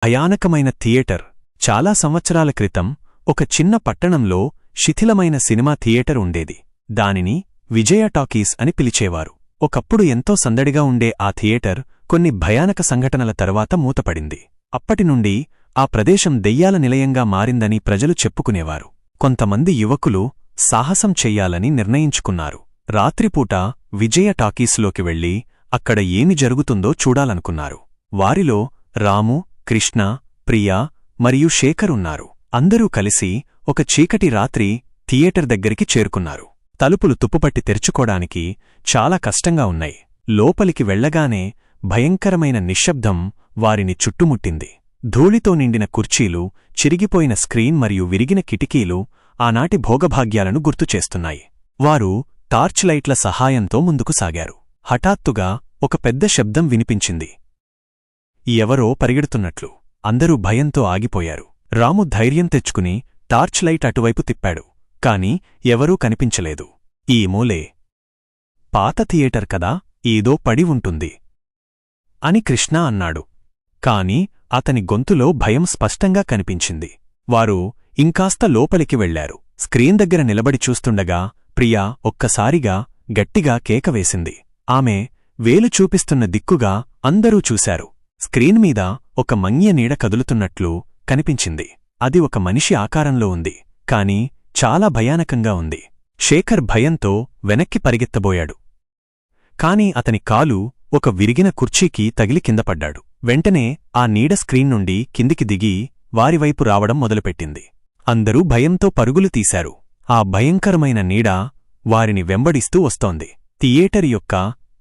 భయానకమైన theatre. చాలా సంవత్సరాల క్రితం ఒక చిన్న పట్టణంలో శిథిలమైన సినిమా థియేటర్ ఉండేది. దానిని విజయ టాకీస్ అని పిలిచేవారు. ఒకప్పుడు ఎంతో సందడిగా ఉండే ఆ థియేటర్ కొన్ని భయానక సంఘటనల తర్వాత మూతపడింది. అప్పటినుండి ఆ ప్రదేశం దెయ్యాల నిలయంగా మారిందని ప్రజలు చెప్పుకునేవారు. కొంతమంది యువకులు సాహసం చెయ్యాలని నిర్ణయించుకున్నారు. రాత్రిపూట విజయ టాకీస్లోకి వెళ్లి అక్కడ ఏమి జరుగుతుందో చూడాలనుకున్నారు. వారిలో రాము, కృష్ణ, ప్రియా మరియు శేఖర్ ఉన్నారు. అందరూ కలిసి ఒక చీకటి రాత్రి థియేటర్ దగ్గరికి చేరుకున్నారు. తలుపులు తుప్పుపట్టి తెరుచుకోడానికి చాలా కష్టంగా ఉన్నాయి. లోపలికి వెళ్లగానే భయంకరమైన నిశ్శబ్దం వారిని చుట్టుముట్టింది. ధూళితో నిండిన కుర్చీలు, చిరిగిపోయిన స్క్రీన్ మరియు విరిగిన కిటికీలు ఆనాటి భోగభాగ్యాలను గుర్తుచేస్తున్నాయి. వారు టార్చ్ లైట్ల సహాయంతో ముందుకు సాగారు. హఠాత్తుగా ఒక పెద్ద శబ్దం వినిపించింది. ఎవరో పరిగెడుతున్నట్లు. అందరూ భయంతో ఆగిపోయారు. రాము ధైర్యం తెచ్చుకుని టార్చ్ లైట్ అటువైపు తిప్పాడు. కాని ఎవరూ కనిపించలేదు. ఈ మూలే పాత థియేటర్ కదా, ఏదో పడి ఉంటుంది అని కృష్ణ అన్నాడు. కాని అతని గొంతులో భయం స్పష్టంగా కనిపించింది. వారు ఇంకాస్త లోపలికి వెళ్లారు. స్క్రీన్ దగ్గర నిలబడి చూస్తుండగా ప్రియా ఒక్కసారిగా గట్టిగా కేకవేసింది. ఆమె వేలు చూపిస్తున్న దిక్కుగా అందరూ చూశారు. స్క్రీన్ మీద ఒక మంగ్య నీడ కదులుతున్నట్లు కనిపించింది. అది ఒక మనిషి ఆకారంలో ఉంది, కాని చాలా భయానకంగా ఉంది. శేఖర్ భయంతో వెనక్కి పరిగెత్తబోయాడు. కాని అతని కాలు ఒక విరిగిన కుర్చీకి తగిలి కిందపడ్డాడు. వెంటనే ఆ నీడ స్క్రీన్ నుండి కిందికి దిగి వారివైపు రావడం మొదలుపెట్టింది. అందరూ భయంతో పరుగులు తీశారు. ఆ భయంకరమైన నీడ వారిని వెంబడిస్తూ వస్తోంది. థియేటర్ యొక్క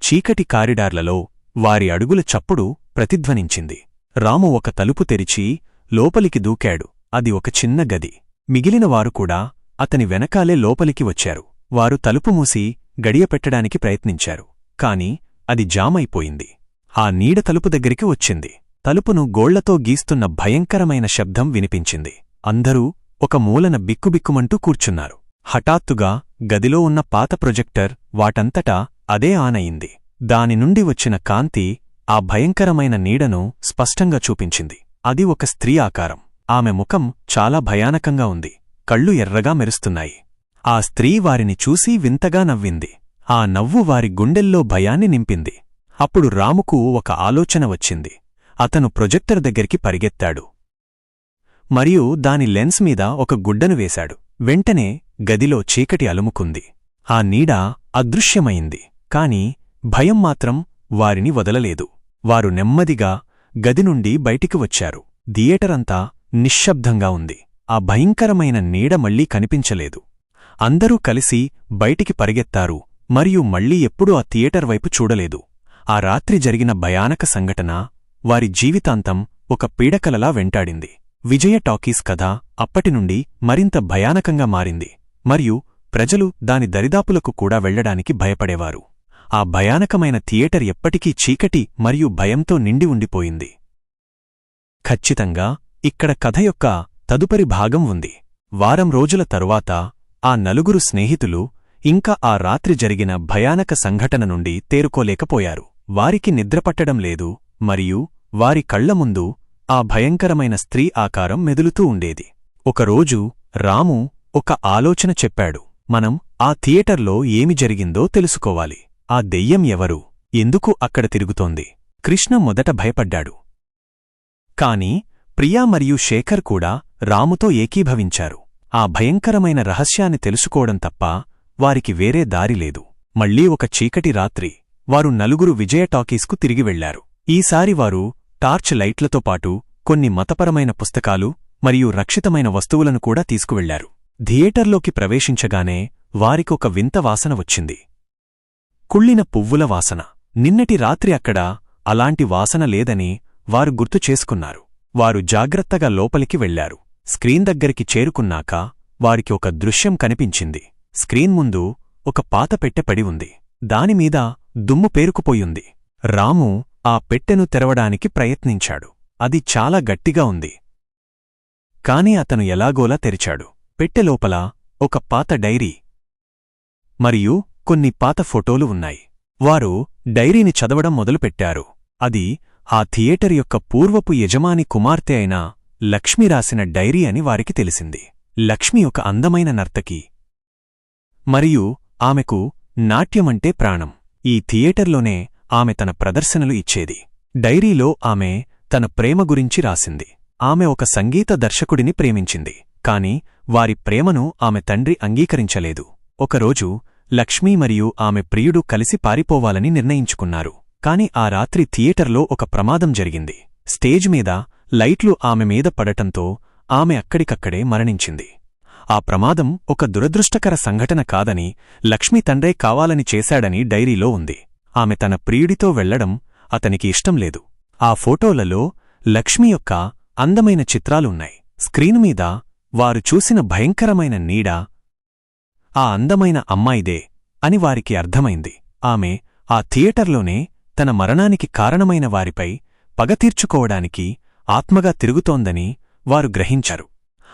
చీకటి కారిడార్లలో వారి అడుగుల చప్పుడు ప్రతిధ్వనించింది. రాము ఒక తలుపు తెరిచి లోపలికి దూకాడు. అది ఒక చిన్న గది. మిగిలిన వారు కూడా అతని వెనకాలే లోపలికి వచ్చారు. వారు తలుపు మూసి గడియపెట్టడానికి ప్రయత్నించారు. కాని అది జామైపోయింది. ఆ నీడ తలుపు దగ్గరికి వచ్చింది. తలుపును గోళ్లతో గీస్తున్న భయంకరమైన శబ్దం వినిపించింది. అందరూ ఒక మూలన బిక్కుబిక్కుమంటూ కూర్చున్నారు. హఠాత్తుగా గదిలో ఉన్న పాత ప్రొజెక్టర్ వాటంతటా అదే ఆనయింది. దానినుండి వచ్చిన కాంతి ఆ భయంకరమైన నీడను స్పష్టంగా చూపించింది. అది ఒక స్త్రీ ఆకారం. ఆమె ముఖం చాలా భయానకంగా ఉంది. కళ్ళు ఎర్రగా మెరుస్తున్నాయి. ఆ స్త్రీ వారిని చూసి వింతగా నవ్వింది. ఆ నవ్వు వారి గుండెల్లో భయాన్ని నింపింది. అప్పుడు రాముకు ఒక ఆలోచన వచ్చింది. అతను ప్రొజెక్టర్ దగ్గరికి పరిగెత్తాడు మరియు దాని లెన్స్ మీద ఒక గుడ్డను వేశాడు. వెంటనే గదిలో చీకటి అలుముకుంది. ఆ నీడ అదృశ్యమైంది. కాని భయం మాత్రం వారిని వదలలేదు. వారు నెమ్మదిగా గది నుండి బయటికి వచ్చారు. థియేటరంతా నిశ్శబ్దంగా ఉంది. ఆ భయంకరమైన నీడ మళ్లీ కనిపించలేదు. అందరూ కలిసి బయటికి పరిగెత్తారు మరియు మళ్లీ ఎప్పుడూ ఆ థియేటర్ వైపు చూడలేదు. ఆ రాత్రి జరిగిన భయానక సంఘటన వారి జీవితాంతం ఒక పీడకలలా వెంటాడింది. విజయ టాకీస్ కథ అప్పటినుండి మరింత భయానకంగా మారింది మరియు ప్రజలు దాని దరిదాపులకు కూడా వెళ్లడానికి భయపడేవారు. ఆ భయానకమైన థియేటర్ ఎప్పటికీ చీకటి మరియు భయంతో నిండి ఉండిపోయింది. ఖచ్చితంగా ఇక్కడ కథ యొక్క తదుపరి భాగం ఉంది. వారం రోజుల తరువాత ఆ నలుగురు స్నేహితులు ఇంకా ఆ రాత్రి జరిగిన భయానక సంఘటన నుండి తేరుకోలేకపోయారు. వారికి నిద్రపట్టడం లేదు మరియు వారి కళ్ల ముందు ఆ భయంకరమైన స్త్రీ ఆకారం మెదులుతూ ఉండేది. ఒకరోజు రాము ఒక ఆలోచన చెప్పాడు. మనం ఆ థియేటర్లో ఏమి జరిగిందో తెలుసుకోవాలి. ఆ దెయ్యం ఎవరు, ఎందుకు అక్కడ తిరుగుతోంది? కృష్ణ మొదట భయపడ్డాడు. కాని ప్రియా మరియు శేఖర్ కూడా రాముతో ఏకీభవించారు. ఆ భయంకరమైన రహస్యాన్ని తెలుసుకోవడం తప్ప వారికి వేరే దారిలేదు. మళ్లీ ఒక చీకటి రాత్రి వారు నలుగురు విజయ టాకీస్కు తిరిగి వెళ్లారు. ఈసారి వారు టార్చ్ లైట్లతో పాటు కొన్ని మతపరమైన పుస్తకాలు మరియు రక్షితమైన వస్తువులను కూడా తీసుకువెళ్లారు. థియేటర్లోకి ప్రవేశించగానే వారికొక వింత వాసన వచ్చింది. కుళ్ళిన పువ్వుల వాసన. నిన్నటి రాత్రి అక్కడ అలాంటి వాసన లేదని వారు గుర్తు చేసుకున్నారు. వారు జాగ్రత్తగా లోపలికి వెళ్లారు. స్క్రీన్ దగ్గరికి చేరుకున్నాక వారికి ఒక దృశ్యం కనిపించింది. స్క్రీన్ ముందు ఒక పాత పెట్టె పడి ఉంది. దానిమీద దుమ్ము పేరుకుపోయింది. రాము ఆ పెట్టెను తెరవడానికి ప్రయత్నించాడు. అది చాలా గట్టిగా ఉంది. కాని అతను ఎలాగోలా తెరిచాడు. పెట్టె లోపల ఒక పాత డైరీ మరియు కొన్ని పాత ఫోటోలు ఉన్నాయి. వారు డైరీని చదవడం మొదలుపెట్టారు. అది ఆ థియేటర్ యొక్క పూర్వపు యజమాని కుమార్తె అయిన లక్ష్మి రాసిన డైరీ అని వారికి తెలిసింది. లక్ష్మి ఒక అందమైన నర్తకి మరియు ఆమెకు నాట్యమంటే ప్రాణం. ఈ థియేటర్లోనే ఆమె తన ప్రదర్శనలు ఇచ్చేది. డైరీలో ఆమె తన ప్రేమ గురించి రాసింది. ఆమె ఒక సంగీత దర్శకుడిని ప్రేమించింది, కాని వారి ప్రేమను ఆమె తండ్రి అంగీకరించలేదు. ఒకరోజు లక్ష్మీ మరియు ఆమె ప్రియుడు కలిసి పారిపోవాలని నిర్ణయించుకున్నారు. కాని ఆ రాత్రి థియేటర్లో ఒక ప్రమాదం జరిగింది. స్టేజ్ మీద లైట్లు ఆమె మీద పడటంతో ఆమె అక్కడికక్కడే మరణించింది. ఆ ప్రమాదం ఒక దురదృష్టకర సంఘటన కాదని, లక్ష్మీ తండ్రే కావాలని చేశాడని డైరీలో ఉంది. ఆమె తన ప్రియుడితో వెళ్లడం అతనికి ఇష్టం లేదు. ఆ ఫోటోలలో లక్ష్మి యొక్క అందమైన చిత్రాలున్నాయి. స్క్రీను మీద వారు చూసిన భయంకరమైన నీడ ఆ అందమైన అమ్మాయిదే అని వారికి అర్థమైంది. ఆమె ఆ థియేటర్లోనే తన మరణానికి కారణమైన వారిపై పగ తీర్చుకోవడానికి ఆత్మగా తిరుగుతోందని వారు గ్రహించారు.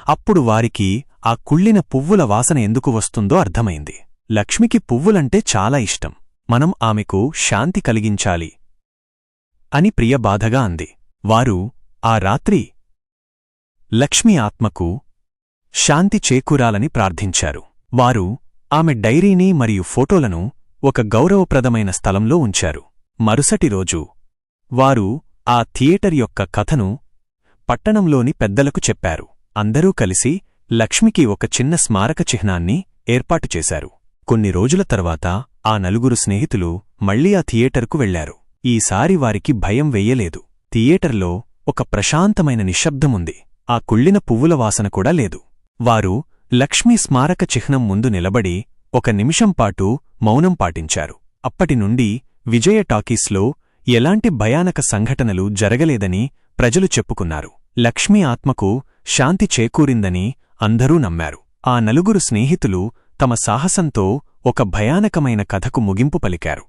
అప్పుడు వారికి ఆ కుళ్ళిన పువ్వుల వాసన ఎందుకు వస్తుందో అర్థమైంది. లక్ష్మికి పువ్వులంటే చాలా ఇష్టం. మనం ఆమెకు శాంతి కలిగించాలి అని ప్రియ బాధగా అంది. వారు ఆ రాత్రి లక్ష్మి ఆత్మకు శాంతి చేకూరాలని ప్రార్థించారు. వారు ఆమె డైరీని మరియు ఫోటోలను ఒక గౌరవప్రదమైన స్థలంలో ఉంచారు. మరుసటి రోజు వారు ఆ థియేటర్ యొక్క కథను పట్టణంలోని పెద్దలకు చెప్పారు. అందరూ కలిసి లక్ష్మికి ఒక చిన్న స్మారక చిహ్నాన్ని ఏర్పాటు చేశారు. కొన్ని రోజుల తర్వాత ఆ నలుగురు స్నేహితులు మళ్లీ ఆ థియేటర్కు వెళ్లారు. ఈసారి వారికి భయం వెయ్యలేదు. థియేటర్లో ఒక ప్రశాంతమైన నిశ్శబ్దముంది. ఆ కుళ్ళిన పువ్వుల వాసన కూడా లేదు. వారు లక్ష్మీ స్మారక చిహ్నం ముందు నిలబడి ఒక నిమిషంపాటు మౌనం పాటించారు. అప్పటినుండి విజయ టాకీస్లో ఎలాంటి భయానక సంఘటనలు జరగలేదని ప్రజలు చెప్పుకున్నారు. లక్ష్మీ ఆత్మకు శాంతి చేకూరిందని అందరూ నమ్మారు. ఆ నలుగురు స్నేహితులు తమ సాహసంతో ఒక భయానకమైన కథకు ముగింపు పలికారు.